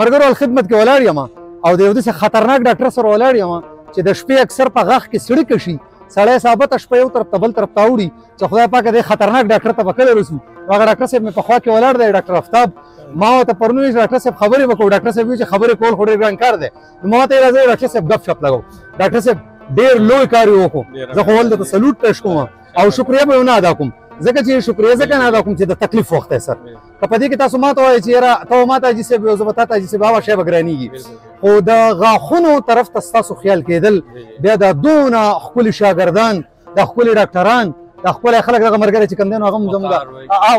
مرګرو ول خدمت کې ولاړ یم او د یو داسې خطرناک ډاکټر سره ولاړ یم چې د شپې اکثر په غاښ کې سړی کشي سړی ثابته شپه یو طرف ته بل طرف ته اوړي چې خدای پاک دې خطرناک ډاکټر ته به کله رسو. هغه ډاکټر صاحب مې په خوا کې ولاړ دی ډاکټر آفتاب. ما ورته پرون ویل ډاکټر صاحب خبرې وکړو. ډاکټر صاحب ویل چې خبرې کول خو ډېر ګران کار دی. نو ما ورته راځي ډاکټر صاحب ګپ شپ لګو. ډاکټر صاحب ډېر لوی کار یې وکړو. زه خو ولته ته سلوټ پیش کوم او شکریه به یې نه ادا کوم ځکه چې شکریه ځکه نه ادا کوم چې د تکلیف وخت دی سر. که په دې کې تاسو ما ته وایئ چې یاره ته ما ته حاجي صاحب یو زه به تا ته حاجي صاحب هغه شی به ګرانېږي. خو د غاښونو طرف ته ستاسو خیال کېدل بیا د دونه ښکلي شاګردان د ښکلي ډاکټران د ښکلی خلک دغه ملګری چې کوم دی نو هغه هم زموږ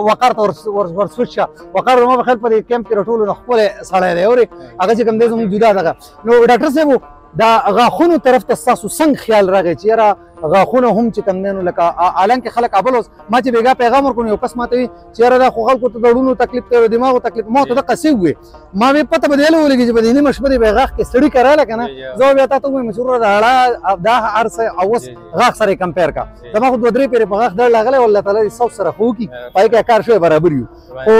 وقار ته ورسوچ شه. وقار زما په خیال په دې کیمپ کې راټولو نه ښکلی سړی دی اورې هغه چې کوم دی زموږ جدا دغه. نو ډاکټر صاحب د غاښونو طرف ته ستاسو څنګه خیال راغی چې یاره غاښونه هم چې کوم دی نو لکه حالانکې خلک ابل اوس ما چې بېګا پیغام ورکړو یو کس ماته وي چې یاره دا خو خلکو ته د ړونو تکلیف دی دماغو تکلیف. ما ورته دقه څه وویې ما وې پته به دې نه ولګي چې په دې نیمه شپه دې به یې غاښ کې سړي کراله که نه زه بیا تا ته ووایم چې وروره د اړه دا هر څه او اوس غاښ سره یې کمپیر کا. زما خو 2-3 پیرې په غاښ درد راغلی والله تعالی دې صوت سره خو وکړي پای کې کار شوی برابر یو. خو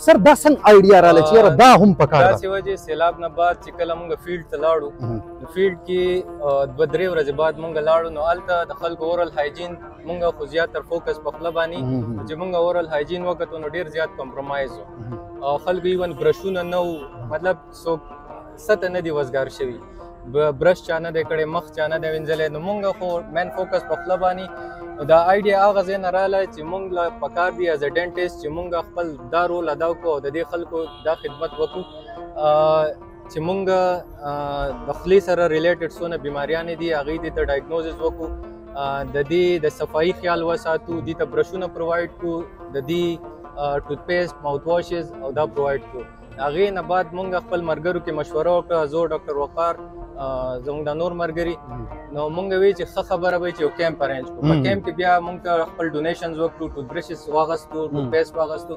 سر دا څنګه آیډیا راغله چې یاره دا هم پکار ده؟ داسې وجې سیلاب نه بعد چې کله مونږ فیلډ ته لاړو فیلډ کې 2-3 ورځې بعد مونږ لاړو نو هلته د خلکو اورل هایجین مونږ خو زیاتر فوکس په خوله باندې چې مونږ اورل هایجین وکړو نو ډېر زیات کمپرومایز و. خلکو ایون برشونه نه وو مطلب څوک سطح نه دي وزګار شوي برش چا نه دی کړی مخ چا نه دی وینځلی نو مونږ خو مین فوکس په خوله باندې. دا آیډیا هغه ځای نه راغلی چې مونږ له پکار دي ایز ا ډینټسټ چې مونږ خپل دا رول ادا کړو او د دې خلکو دا خدمت وکړو چې مونږ د خولې سره ریلیټډ څونه بیماریانې دي هغوی دې ته ډایګنوزز وکړو د دې د صفایي خیال وساتو دې ته برشونه پرووایډ کړو د دې ټوت پیسټ ماوث واشز او دا پرووایډ کړو. هغې نه بعد مونږ خپل ملګرو کې مشوره وکړه زه ډاکټر وقار زموږ د نور ملګري نو مونږ وی چې ښه خبره به چې یو کیمپ ارینج کړو. په کیمپ کې بیا مونږ ته خپل ډونیشنز وکړو ټوت برشز واغستو ټوت پیسټ واغستو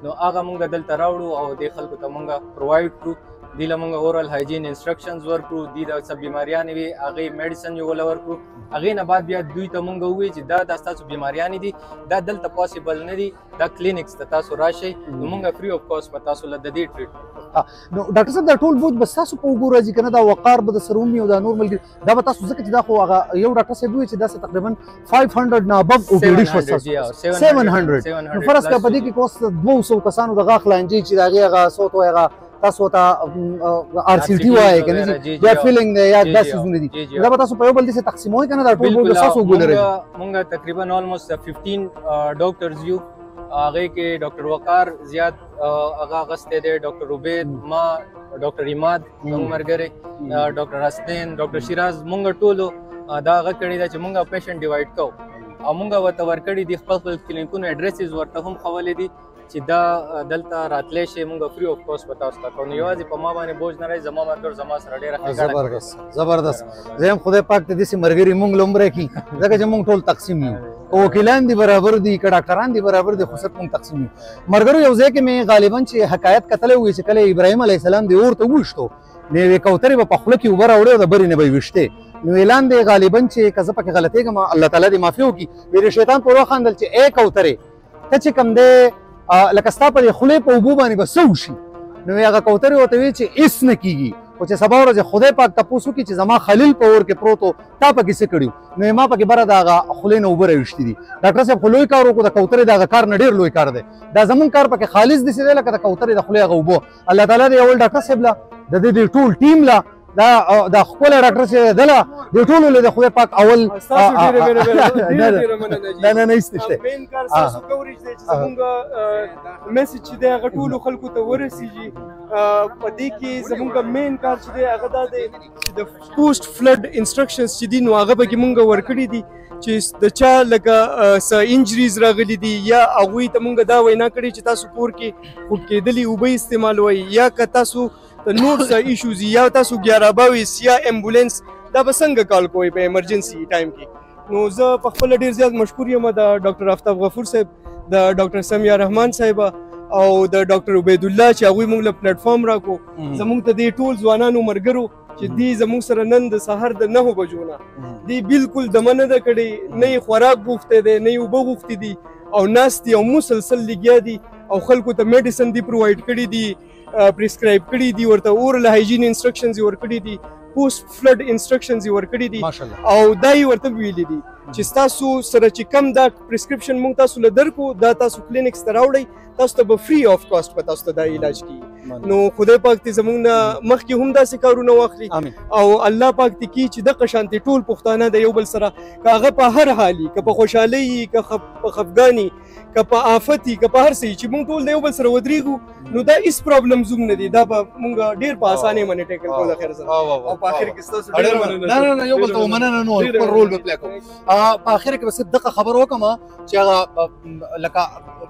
نو هغه مونږ دلته راوړو او دې خلکو ته مونږ پرووایډ کړو. دې له مونږ اورل هایجین انسټرکشنز ورکړو دې د څه بیماریانې وي هغې میډیسن یې وله ورکړو. هغې نه بعد بیا دوی ته مونږ ووایو چې دا ستاسو بیماریانې دي دا دلته پاسبل نه دي دا کلینکس ته تاسو راشئ نو مونږ فري اف کاسټ به تاسو له د دې ټریټمنټ. نو ډاکټر صاحب دا ټول بوج به ستاسو په اوږو راځي که نه دا وقار به د سره ومي او دا نور ملګري دا به تاسو ځکه چې دا خو هغه یو ډاکټر صاحب ووایي چې داسې تقریبا 500 نه ابف اوپیډي شوه 700 نو فرض کړه په دې کې که اوس 200 کسانو د غاښ لانجې چې د هغې هغه صوت وایي هغه تاسو ته RCT وایي که نه یا فیلینګ دی یا دا څیزونه دي دا به تاسو په یو بل داسې تقسیموئ که نه دا ټول بوج به ستاسو اوږو نه راځي؟ مونږ تقریبا آلموسټ 15 ډاکټرز یو هغې کې ډاکټر وقار زیات هغه اغستی دی ډاکټر عبید ما ډاکټر عماد زموږ ملګری ډاکټر حسنین ډاکټر شیراز مونږ ټولو دا هغه کړې ده چې مونږ پیشنټ ډیوایډ کوو او مونږ ورته ورکړي دي خپل خپل کلینیکونو اډرسز ورته هم ښولې دي چې دا دلته راتلی شي مونږ فري اف کاسټ به تاسو ته کوو. نو یوازې په ما باندې بوج نه راځي زما ملګرو زما سره ډېره ښه ګډه زبردست زه هم خدای پاک ته داسې ملګري مونږ له عمره کړي ځکه چې مونږ ټول تقسیم یو وکیلان دي برابر دي که ډاکټران دي برابر دي خو صرف مونږ تقسیم یو. ملګرو یو ځای کې مې غالبا چې حکایت کتلی وي چې کله ابراهیم علیه السلام د اور ته وویشتو نو یوې کوترې به په خوله کې اوبه راوړې او د برې نه به یې ویشتې نو اعلان دی غالبا چې که زه پکې غلطېږم الله تعالی دې معافي وکړي ویې د شیطان پر وخندل چې ای کوترې ته چې کوم دی لکه ستا په دې خولې په اوبو باندې به څه وشي نو هغه کوترې ورته ویل چې هېڅ نه کېږي خو چې سبا ورځې خدای پاک تپوس وکړي چې زما خلیل په اور کې پروت و تا پکې څه کړي نو ما پکې بره د هغه خولې نه اوبه راویشتي دي. ډاکټر صاحب خو لوی کار وکړو د کوترې د هغه کار نه ډېر لوی کار دی دا زموږ کار پکې خالص داسې دی لکه د کوترې د خولې هغه اوبه. الله تعالی دې اول ډاکټر صاحب له د دې ټول ټیم له دا ښکلی ډاکټر چې دی له دې ټولو له د خدای پاک اول نه هېڅ نشته مین کار ستاسو کوریج دی چې زموږ میسج چې دی هغه ټولو خلکو ته ورسېږي. په دې کې زموږ مین کار چې دی هغه دا دی چې د پوسټ فلډ انسټرکشنز چې دي نو هغه پکې مونږ ورکړي دي چې د چا لکه څه انجریز راغلي دي یا هغوی ته مونږ دا وینا کړې چې تاسو کور کې خوټ کېدلي اوبه استعمالوئ یا که تاسو نور څه ایشوز یا تاسو 11 22 یا ایمبولینس دا به څنګه کال کوئ په ایمرجنسي ټایم کې. نو زه په خپله ډېر زیات مشکور یم د ډاکټر آفتاب غفور صاحب د ډاکټر سمیع رحمان صاحب او د ډاکټر عبید الله چې هغوی موږ له پلیټفارم راکړو زموږ ته دې ټول ځوانانو ملګرو چې دې زموږ سره نن د سهار د 9 بجو نه دې بالکل دمه نه ده کړې نه یې خوراک غوښتی دی نه یې اوبه غوښتي دي او ناست دي او مسلسل لګیا دي او خلکو ته میډیسن دي پرووایډ کړي دي پریسکرایب کړي دي ورته اورل هایجین انسټرکشنز یې ورکړي دي پوسټ فلډ انسټرکشنز یې ورکړي دي ماشاءالله او دا یې ورته ویلي دي چې ستاسو سره چې کم دا پرسکرپشن مونږ تاسو له درکو دا تاسو کلینکس ته راوړئ تاسو ته به فری آف کاسټ به تاسو ته دا علاج کیږي نو خدای پاک دې زموږ نه مخکې هم داسې کارونه واخلي او الله پاک دې کړي چې دغه شانتې ټول پښتانه د یو بل سره که هغه په هر حال وي که په خوشحالۍ وي که په خفګان وي که په آفت وي که په هر څه چې مونږ ټول د یو بل سره ودرېږو نو دا هېڅ پرابلمز هم نه دي دا به مونږ ډېر په اسانۍ باندې ټیکل کوو د خیر سره او په آخر کې ستاسو ډېر مننه نه یو بل ته مننه نو خپل رول به پلی کوو په آخر کې بس دغه خبر وکم چې هغه لکه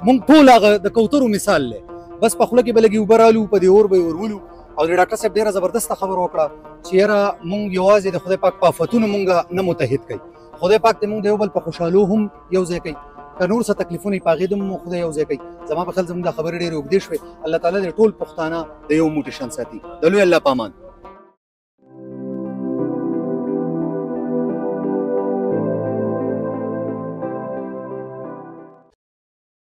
مونږ ټول هغه د کوترو مثال لې بس په خوله کې به لګي اوبه رالو په دې اور به یې ورولو او د ډاکټر صاحب ډېره زبردسته خبره وکړه چې یاره مونږ یوازې د خدای پاک په آفتونو مونږ نه متحد کوي خدای پاک دې مونږ د یو بل په خوشحالو هم یو ځای کوي که نور څه تکلیفونه یې په هغې د مو خدای یو ځای کوي زما په خیال زموږ دا خبرې ډېرې اوږدې شوې الله تعالی دې ټول پښتانه د یو موټي شان ساتي د لوی الله په امان